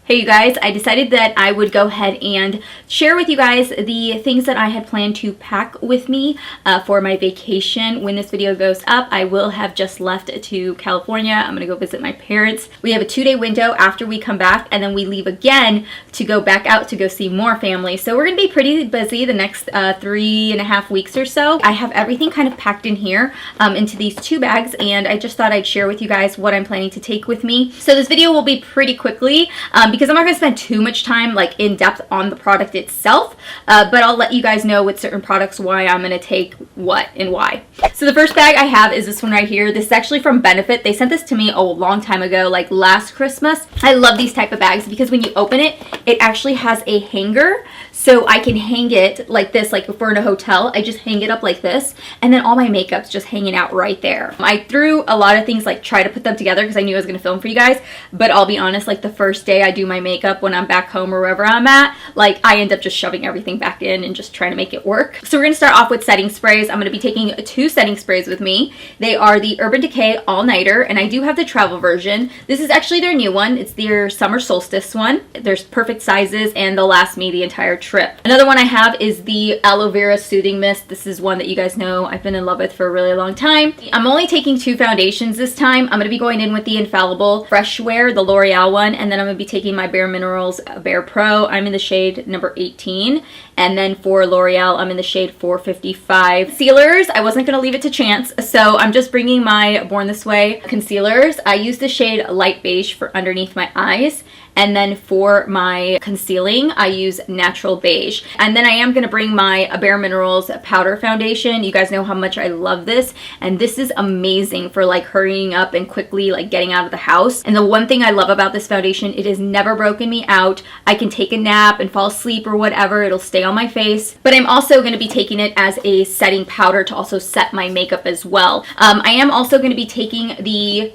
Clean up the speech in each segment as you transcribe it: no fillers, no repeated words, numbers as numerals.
Hey you guys, I decided that I would go ahead and share with you guys the things that I had planned to pack with me for my vacation. When this video goes up, I will have just left to California. I'm gonna go visit my parents. We have a 2-day window after we come back, and then we leave again to go back out to go see more family. So we're gonna be pretty busy the next 3.5 weeks or so. I have everything kind of packed in here into these 2 bags, and I just thought I'd share with you guys what I'm planning to take with me. So this video will be pretty quickly because I'm not going to spend too much time like in depth on the product itself, but I'll let you guys know with certain products why I'm going to take what and why. So the first bag I have is this one right here. This is actually from Benefit. They sent this to me a long time ago, like last Christmas. I love these type of bags because when you open it, it actually has a hanger, so I can hang it like this. Like if we're in a hotel, I just hang it up like this, and then all my makeup's just hanging out right there. I threw a lot of things, like try to put them together because I knew I was going to film for you guys, but I'll be honest, like the first day I do my makeup when I'm back home or wherever I'm at, like I end up just shoving everything back in and just trying to make it work. So we're going to start off with setting sprays. I'm going to be taking 2 setting sprays with me. They are the Urban Decay All Nighter, and I do have the travel version. This is actually their new one. It's their summer solstice one. There's perfect sizes and they'll last me the entire trip. Another one I have is the Aloe Vera Soothing Mist. This is one that you guys know I've been in love with for a really long time. I'm only taking 2 foundations this time. I'm going to be going in with the Infallible Fresh Wear, the L'Oreal one, and then I'm going to be taking my Bare Minerals Bare Pro. I'm in the shade number 18, and then for L'Oreal I'm in the shade 455. Concealers, I wasn't going to leave it to chance, so I'm just bringing my Born This Way concealers. I use the shade Light Beige for underneath my eyes, and then for my concealing I use Natural Beige. And then I am going to bring my Bare Minerals powder foundation. You guys know how much I love this, and this is amazing for like hurrying up and quickly like getting out of the house. And the one thing I love about this foundation, it has never broken me out. I can take a nap and fall asleep or whatever, it'll stay on my face. But I'm also going to be taking it as a setting powder to also set my makeup as well. I am also going to be taking the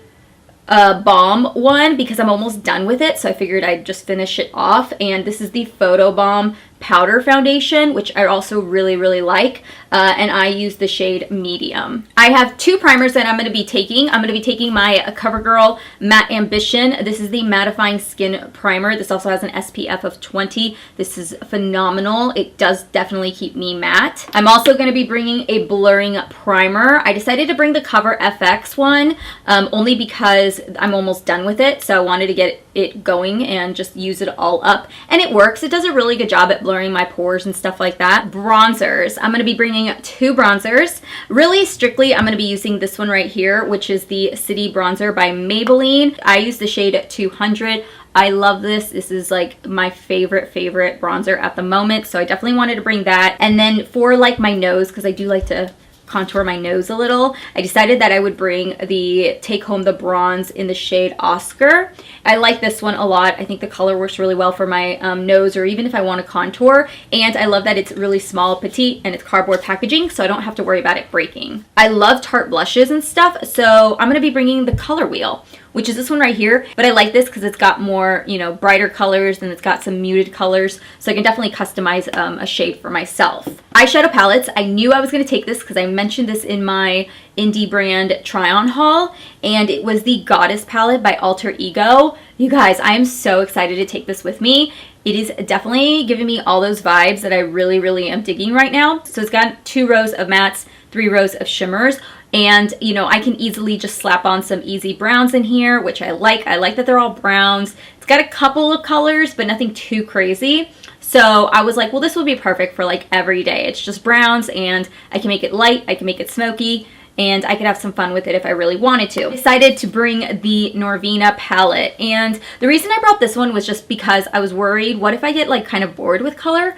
balm one because I'm almost done with it, so I figured I'd just finish it off. And this is the Photo Balm powder foundation, which I also really like, and I use the shade Medium. I have 2 primers that I'm going to be taking. I'm going to be taking my CoverGirl Matte Ambition. This is the mattifying skin primer. This also has an SPF of 20. This is phenomenal. It does definitely keep me matte. I'm also going to be bringing a blurring primer. I decided to bring the Cover FX one only because I'm almost done with it, so I wanted to get it going and just use it all up, and it works. It does a really good job at blurring my pores and stuff like that. Bronzers, I'm going to be bringing 2 bronzers. Really strictly I'm going to be using this one right here, which is the City Bronzer by Maybelline. I use the shade 200. I love this. This is like my favorite bronzer at the moment, so I definitely wanted to bring that. And then for like my nose, because I do like to contour my nose a little, I decided that I would bring the Take Home the Bronze in the shade Oscar. I like this one a lot. I think the color works really well for my nose, or even if I want to contour, and I love that it's really small, petite, and it's cardboard packaging, so I don't have to worry about it breaking. I love Tarte blushes and stuff, so I'm going to be bringing the Color Wheel, which is this one right here, but I like this because it's got more, you know, brighter colors, and it's got some muted colors, so I can definitely customize a shade for myself. Eyeshadow palettes, I knew I was going to take this because I mentioned this in my indie brand try-on haul, and it was the Goddess palette by Alter Ego. You guys, I am so excited to take this with me. It is definitely giving me all those vibes that I really am digging right now. So it's got 2 rows of mattes, 3 rows of shimmers, and you know, I can easily just slap on some easy browns in here, which I like. I like that they're all browns. It's got a couple of colors, but nothing too crazy. So I was like, well, this would be perfect for like every day. It's just browns, and I can make it light, I can make it smoky, and I could have some fun with it if I really wanted to. I decided to bring the Norvina palette, and the reason I brought this one was just because I was worried, what if I get like kind of bored with color?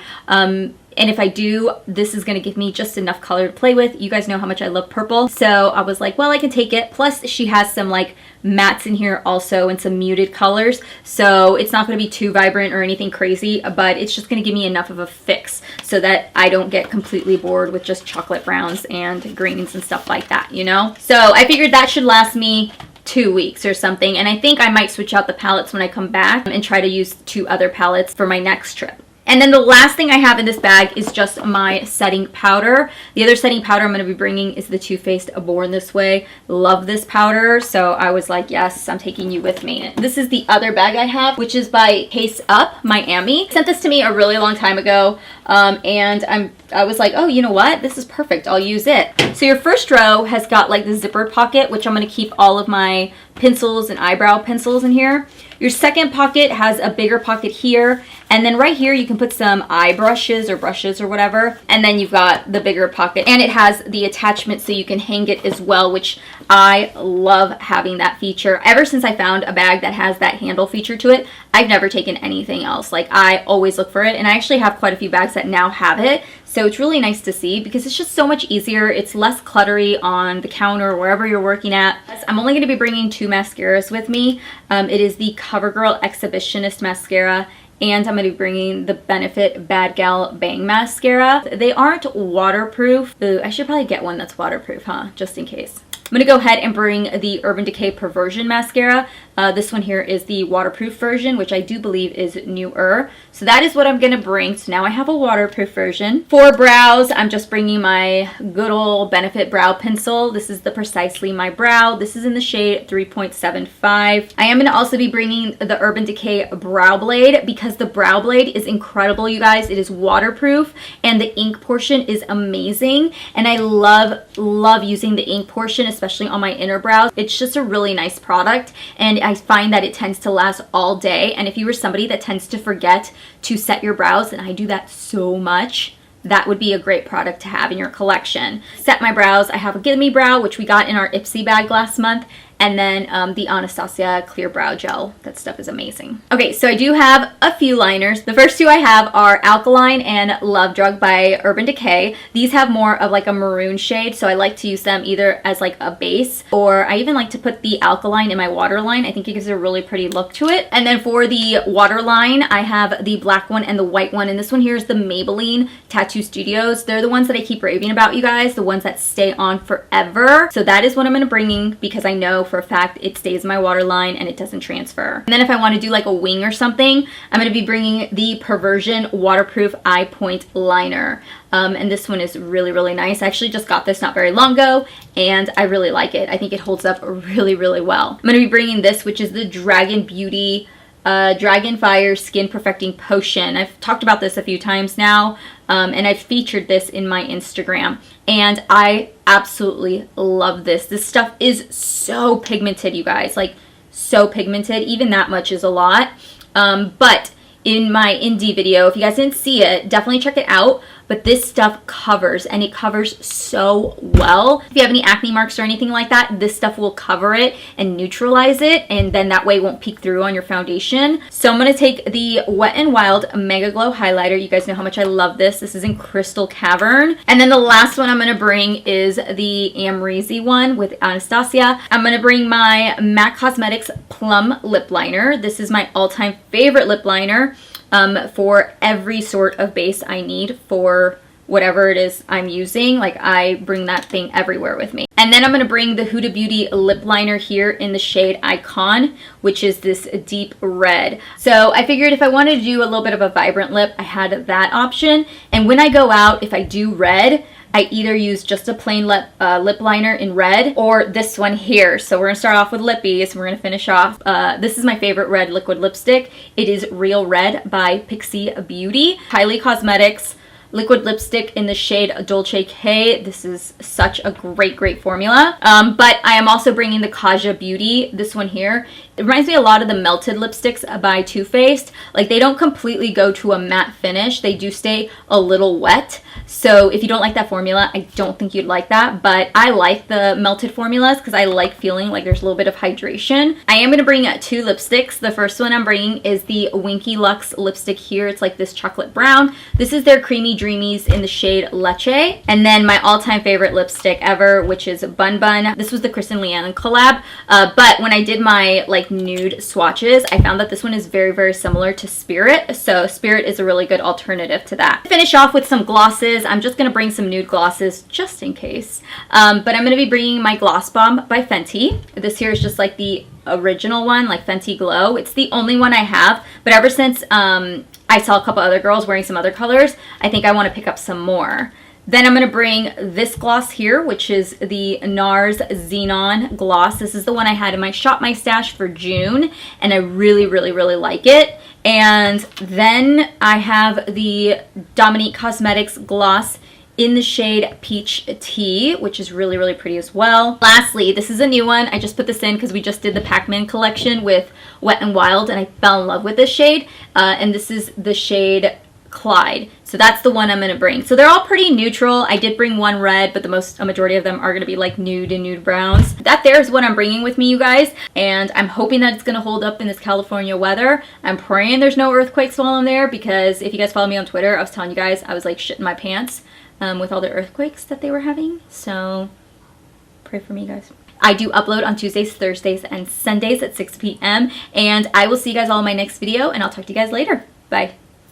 And if I do, this is going to give me just enough color to play with. You guys know how much I love purple. So I was like, well, I can take it. Plus, she has some like mattes in here also and some muted colors. So it's not going to be too vibrant or anything crazy, but it's just going to give me enough of a fix so that I don't get completely bored with just chocolate browns and greens and stuff like that, you know? So I figured that should last me 2 weeks or something. And I think I might switch out the palettes when I come back and try to use 2 other palettes for my next trip. And then the last thing I have in this bag is just my setting powder. The other setting powder I'm going to be bringing is the Too Faced Born This Way. Love this powder, so I was like, yes, I'm taking you with me. This is the other bag I have, which is by Case Up Miami. Sent this to me a really long time ago, and I was like, oh, you know what? This is perfect. I'll use it. So your first row has got like the zippered pocket, which I'm going to keep all of my pencils and eyebrow pencils in here. Your second pocket has a bigger pocket here, and then right here you can put some eye brushes or whatever, and then you've got the bigger pocket, and it has the attachment so you can hang it as well, which I love having that feature. Ever since I found a bag that has that handle feature to it, I've never taken anything else. Like, I always look for it, and I actually have quite a few bags that now have it, so it's really nice to see because it's just so much easier. It's less cluttery on the counter or wherever you're working at. I'm only going to be bringing 2 mascaras with me. It is the CoverGirl Exhibitionist Mascara, and I'm going to be bringing the Benefit Bad Gal Bang Mascara. They aren't waterproof. Ooh, I should probably get one that's waterproof, huh? Just in case. I'm going to go ahead and bring the Urban Decay Perversion Mascara. This one here is the waterproof version, which I do believe is newer. So that is what I'm going to bring. So now I have a waterproof version. For brows, I'm just bringing my good old Benefit Brow Pencil. This is the Precisely My Brow. This is in the shade 3.75. I am going to also be bringing the Urban Decay Brow Blade because the brow blade is incredible, you guys. It is waterproof and the ink portion is amazing. And I love using the ink portion, especially on my inner brows. It's just a really nice product, and I find that it tends to last all day. And if you were somebody that tends to forget to set your brows, and I do that so much, that would be a great product to have in your collection. Set my brows, I have a Gimme Brow, which we got in our Ipsy bag last month, and then the Anastasia Clear Brow Gel. That stuff is amazing. Okay, so I do have a few liners. The first 2 I have are Alkaline and Love Drug by Urban Decay. These have more of like a maroon shade, so I like to use them either as like a base, or I even like to put the Alkaline in my waterline. I think it gives a really pretty look to it. And then for the waterline, I have the black one and the white one, and this one here is the Maybelline Tattoo Studios. They're the ones that I keep raving about, you guys, the ones that stay on forever. So that is what I'm going to bring because I know for a fact it stays in my waterline and it doesn't transfer. And then if I want to do like a wing or something, I'm going to be bringing the Perversion Waterproof Eye Point Liner. And this one is really nice. I actually just got this not very long ago and I really like it. I think it holds up really well. I'm going to be bringing this, which is the Dragon Beauty Dragon Fire Skin Perfecting Potion. I've talked about this a few times now, and I've featured this in my Instagram, and I absolutely love this. This stuff is so pigmented, you guys, like so pigmented. Even that much is a lot. But in my indie video, if you guys didn't see it, definitely check it out. But this stuff covers, and it covers so well. If you have any acne marks or anything like that, this stuff will cover it and neutralize it, and then that way it won't peek through on your foundation. So I'm going to take the Wet n Wild Mega Glow Highlighter. You guys know how much I love this. This is in Crystal Cavern. And then the last one I'm going to bring is the Amrezy one with Anastasia. I'm going to bring my MAC Cosmetics Plum Lip Liner. This is my all-time favorite lip liner. For every sort of base I need for whatever it is I'm using. Like, I bring that thing everywhere with me. And then I'm going to bring the Huda Beauty lip liner here in the shade Icon, which is this deep red. So I figured if I wanted to do a little bit of a vibrant lip, I had that option. And when I go out, if I do red, I either use just a plain lip liner in red or this one here. So we're going to start off with lippies and we're going to finish off. This is my favorite red liquid lipstick. It is Real Red by Pixie Beauty. Kylie Cosmetics liquid lipstick in the shade Dolce K. This is such a great formula. But I am also bringing the Kaja Beauty, this one here. It reminds me a lot of the Melted lipsticks by Too Faced. Like, they don't completely go to a matte finish. They do stay a little wet. So if you don't like that formula, I don't think you'd like that. But I like the Melted formulas because I like feeling like there's a little bit of hydration. I am going to bring 2 lipsticks. The first one I'm bringing is the Winky Lux lipstick here. It's like this chocolate brown. This is their Creamy Dreamies in the shade Leche. And then my all-time favorite lipstick ever, which is Bun Bun. This was the Kristen Leanne collab. But when I did my like nude swatches, I found that this one is very similar to Spirit. So Spirit is a really good alternative to that. To finish off with some glosses, I'm just going to bring some nude glosses just in case. But I'm going to be bringing my Gloss Bomb by Fenty. This here is just like the original one, like Fenty Glow. It's the only one I have, but ever since I saw a couple other girls wearing some other colors. I think I want to pick up some more. Then I'm going to bring this gloss here, which is the NARS Xenon Gloss. This is the one I had in my Shop My Stash for June, and I really, really, really like it. And then I have the Dominique Cosmetics Gloss in the shade Peach Tea, which is really, really pretty as well. Lastly, this is a new one. I just put this in because we just did the Pac-Man collection with Wet n Wild, and I fell in love with this shade. And this is the shade Clyde. So that's the one I'm going to bring. So they're all pretty neutral. I did bring one red, but a majority of them are going to be like nude and nude browns. That there is what I'm bringing with me, you guys. And I'm hoping that it's going to hold up in this California weather. I'm praying there's no earthquakes while I'm there, because if you guys follow me on Twitter, I was telling you guys I was like shitting my pants with all the earthquakes that they were having. So pray for me, guys. I do upload on Tuesdays, Thursdays, and Sundays at 6 p.m. And I will see you guys all in my next video, and I'll talk to you guys later. Bye.